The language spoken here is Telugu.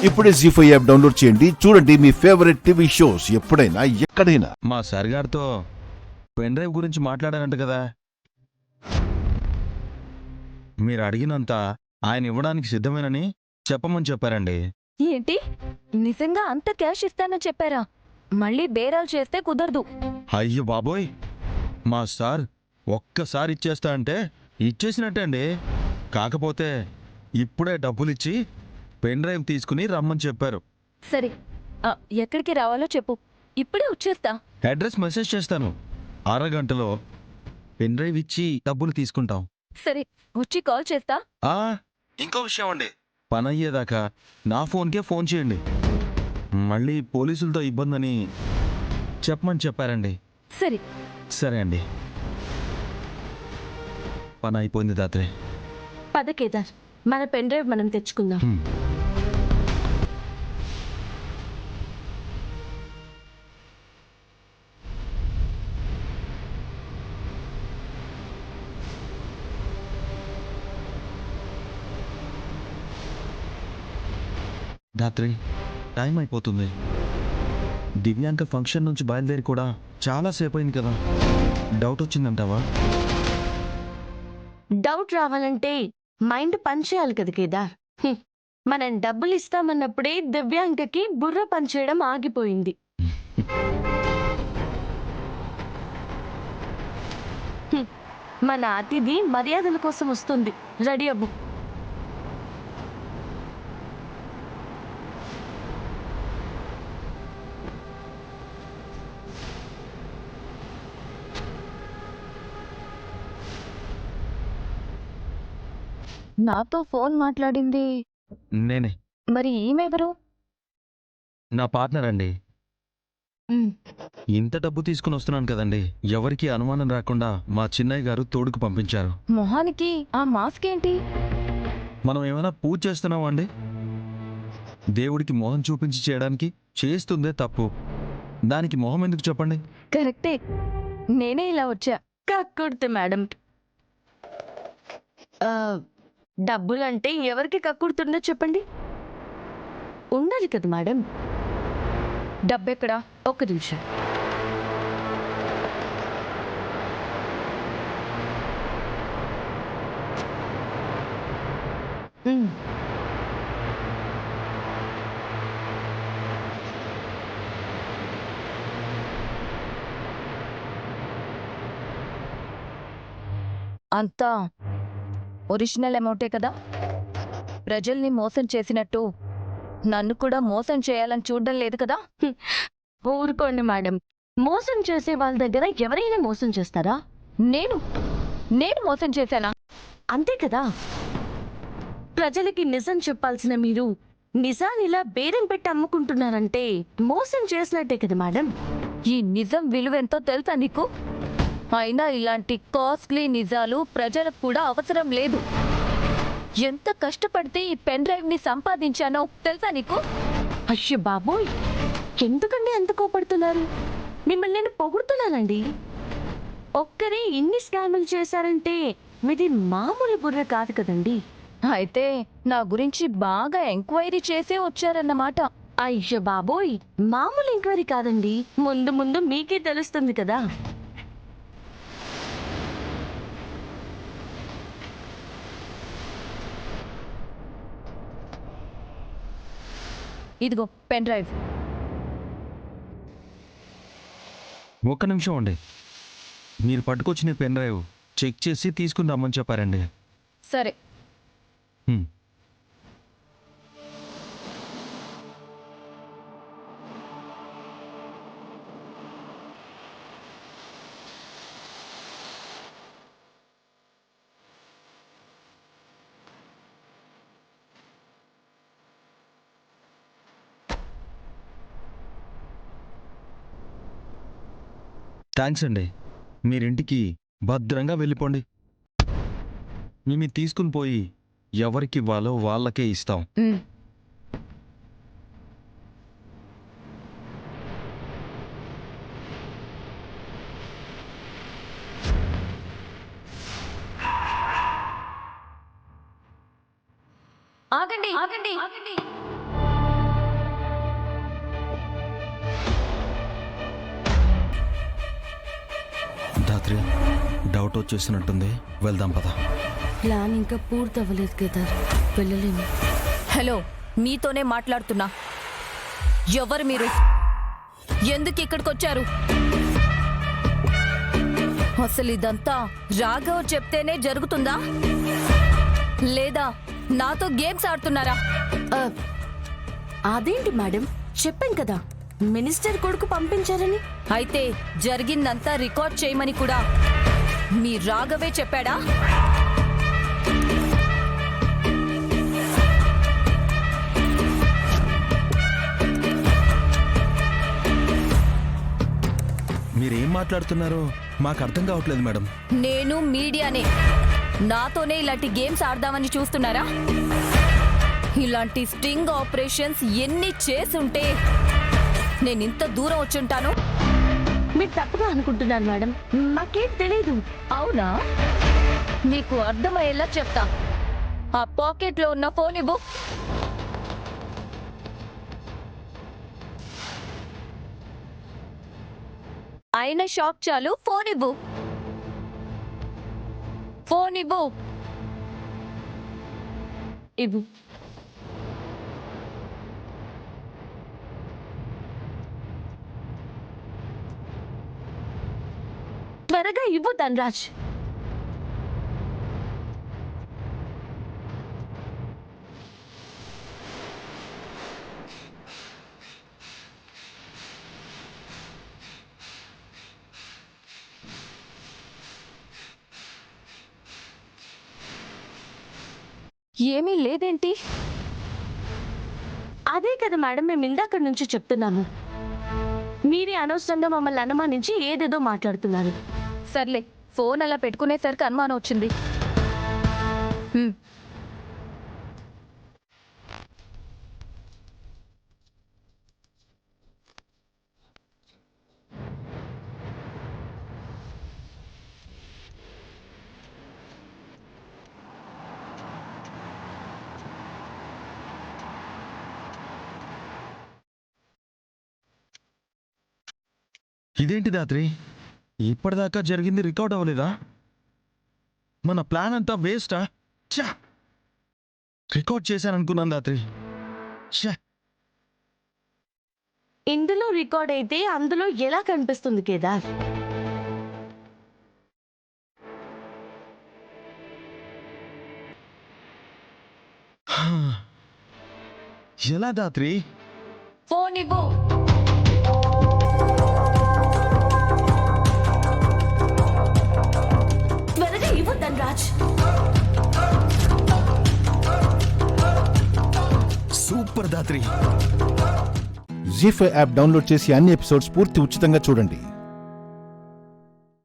ఇప్పుడే జీ5 యాప్ డౌన్లోడ్ చేయండి. చూడండి మీ ఫేవరెట్ టీవీ షోస్ ఎప్పుడైనా ఎక్కడైనా. మా సార్ గారితో పెన్ డ్రైవ్ గురించి మాట్లాడారంట కదా, మీరు అడిగినంత ఆయన ఇవ్వడానికి సిద్ధమేనని చెప్పమని చెప్పారండి. ఏంటి, నిజంగా అంత క్యాష్ ఇస్తానని చెప్పారా? మళ్ళీ బేరాలు చేస్తే కుదరదు. అయ్యో బాబోయ్, మా సార్ ఒక్కసారి ఇచ్చేస్తా అంటే ఇచ్చేసినట్టే అండి. కాకపోతే ఇప్పుడే డబ్బులిచ్చి పెన్ డ్రైవ్ తీసుకుని రమ్మని చెప్పారు. సరే, ఎక్కడికి రావాలో చెప్పు, ఇప్పుడే వచ్చేస్తా. అడ్రస్ మెసేజ్ చేస్తాను. అరగంటలో పెన్ డ్రైవ్ ఇచ్చి డబ్బులు తీసుకుంటాం. సరే, వచ్చి కాల్ చేస్తా. ఇంకో విషయం అండి, పని అయ్యేదాకా నా ఫోన్కే ఫోన్ చేయండి. మళ్ళీ పోలీసులతో ఇబ్బందని చెప్పమని చెప్పారండి. సరే సరే అండి, పని అయిపోయింది దాత్రే. పద కేదార్, మన పెన్ డ్రైవ్ మనం తెచ్చుకుందాం. దాత్రి, టైం అయిపోతుంది. దివ్యాంక ఫంక్షన్ నుంచి బయలుదేరి కూడా చాలాసేపు అయింది కదా, డౌట్ వచ్చిందంటావా? డౌట్ రావాలంటే మైండ్ పని చేయాలి కదా కేదార్. మనం డబ్బులు ఇస్తామన్నప్పుడే దివ్యాంకకి బుర్ర పనిచేయడం ఆగిపోయింది. మన అతిథి మర్యాదల కోసం వస్తుంది. రెడీ అవ్వు. నాతో ఫోన్ మాట్లాడింది నేనే, మరి ఈమెవరు? నా పార్ట్నర్ అండి. ఇంత డబ్బు తీసుకుని వస్తున్నాను కదండి, ఎవరికి అనుమానం రాకుండా మా చిన్నయ్య గారు తోడుకు పంపించారు. మొహానికి ఆ మాస్క్ ఏంటి? మనం ఏమైనా పూజ చేస్తున్నామా అండి? దేవుడికి మొహం చూపించి చేయడానికి చేస్తుందే తప్పు, దానికి మొహం ఎందుకు చెప్పండి? కరెక్టే, నేనే ఇలా వచ్చా కక్కుర్తి మేడం. డబ్బులంటే ఎవరికి కక్కుర్తుందో చెప్పండి. ఉండాలి కదా మేడం. డబ్బెక్కడా? ఒక్క నిమిషం. అంతా ఒరిజినల్ అమౌంటే కదా? ప్రజల్ని మోసం చేసినట్టు నన్ను కూడా మోసం చేయాలని చూడడం లేదు కదా? ఊరుకోండి మేడం, మోసం చేసే వాళ్ళ దగ్గర ఎవరైనా మోసం చేస్తారా? నేను మోసం చేశానా? అంతే కదా. ప్రజలకి నిజం చెప్పాల్సిన మీరు నిజాన్ని ఇలా బేరం పెట్టి అమ్ముకుంటున్నారంటే మోసం చేసినట్టే కదా మేడం. ఈ నిజం విలువెంతో తెలుసా నీకు? అయినా ఇలాంటి కాస్ట్లీ నిజాలు ప్రజలకు కూడా అవసరం లేదు. ఎంత కష్టపడితే ఈ పెన్ డ్రైవ్ ని సంపాదించానో తెలుసా నీకు? అయ్యో బాబోయ్, ఎందుకండి ఎంత కోపడుతున్నారు? మిమ్మల్ని నేను పొగుడుతున్నానండి. ఒక్కరే ఇన్ని స్కాములు చేశారంటే మీది మామూలు బుర్ర కాదు కదండి. అయితే నా గురించి బాగా ఎంక్వైరీ చేసే వచ్చారన్నమాట. అయ్యో బాబోయ్, మామూలు ఎంక్వైరీ కాదండి, ముందు ముందు మీకే తెలుస్తుంది కదా. ఇదిగో పెన్ డ్రైవ్. ఒక్క నిమిషం అండి, మీరు పట్టుకొచ్చిన పెన్ డ్రైవ్ చెక్ చేసి తీసుకుని రమ్మని చెప్పారండి. సరే. థ్యాంక్స్ అండి, మీరింటికి భద్రంగా వెళ్ళిపోండి. మేము తీసుకుని పోయి ఎవరికి ఇవ్వాలో వాళ్ళకే ఇస్తాం. ఆగండి ఆగండి ఆగండి. దాత్రి డౌట్ వచ్చేసినట్టుంది, వెళ్దాం పద. ప్లాన్ ఇంకా పూర్తి అవ్వలేదు కేదార్, వెళ్ళలేము. హలో, మీతోనే మాట్లాడుతున్నా. ఎవరు మీరు? ఎందుకు ఇక్కడికి వచ్చారు? అసలు ఇదంతా రాఘవ్ చెప్తేనే జరుగుతుందా, లేదా నాతో గేమ్స్ ఆడుతున్నారా? అదేంటి మేడం, చెప్పాం కదా మినిస్టర్ కొడుకు పంపించారని. అయితే జరిగిందంతా రికార్డ్ చేయమని కూడా మీ రాఘవే చెప్పాడా? మీరేం మాట్లాడుతున్నారో మాకు అర్థం కావట్లేదు మేడం. నేను మీడియానే. నాతోనే ఇలాంటి గేమ్స్ ఆడదామని చూస్తున్నారా? ఇలాంటి స్టింగ్ ఆపరేషన్స్ ఎన్ని చేసుంటే నేను ఇంత దూరం వచ్చుంటాను? మీరు తప్పుగా అనుకుంటున్నారు మేడం, మాకేం తెలీదు. అవునా? నీకు అర్థమయ్యేలా చెప్తా. ఆ పాకెట్లో ఉన్న ఫోన్ ఇవ్వు. అయిన షాక్ చాలు, ఫోన్ ఇవ్వు. ఫోన్ ఇవ్వు. ఇవ్వు. త్వరగా ఇవ్వు ధనరాజ్. ఏమీ లేదేంటి? అదే కదా మేడం, మేము ఇందాక నుంచి చెప్తున్నాము. మీరే అనవసరంగా మమ్మల్ని అనుమానించి ఏదేదో మాట్లాడుతున్నారు. సర్లే, ఫోన్ అలా పెట్టుకునేసరికి అనుమానం వచ్చింది. ఇదేంటి దాత్రి, ఇప్పటిదాకా జరిగింది రికార్డ్ అవ్వలేదా? మన ప్లాన్ అంతా వేస్టా? ఛా, రికార్డ్ చేశాననుకున్నాను దాత్రి. ఛా, ఇందులో రికార్డ్ అయితే అందులో ఎలా కనిపిస్తుంది కేదార్? ఎలా దాత్రి? ఫోన్ ఇవ్వు. త్వరగా ఇవ్వు ధనరాజ్. సూపర్ దాత్రి. జీ5 యాప్ డౌన్లోడ్ చేసి అన్ని ఎపిసోడ్స్ పూర్తి ఉచితంగా చూడండి.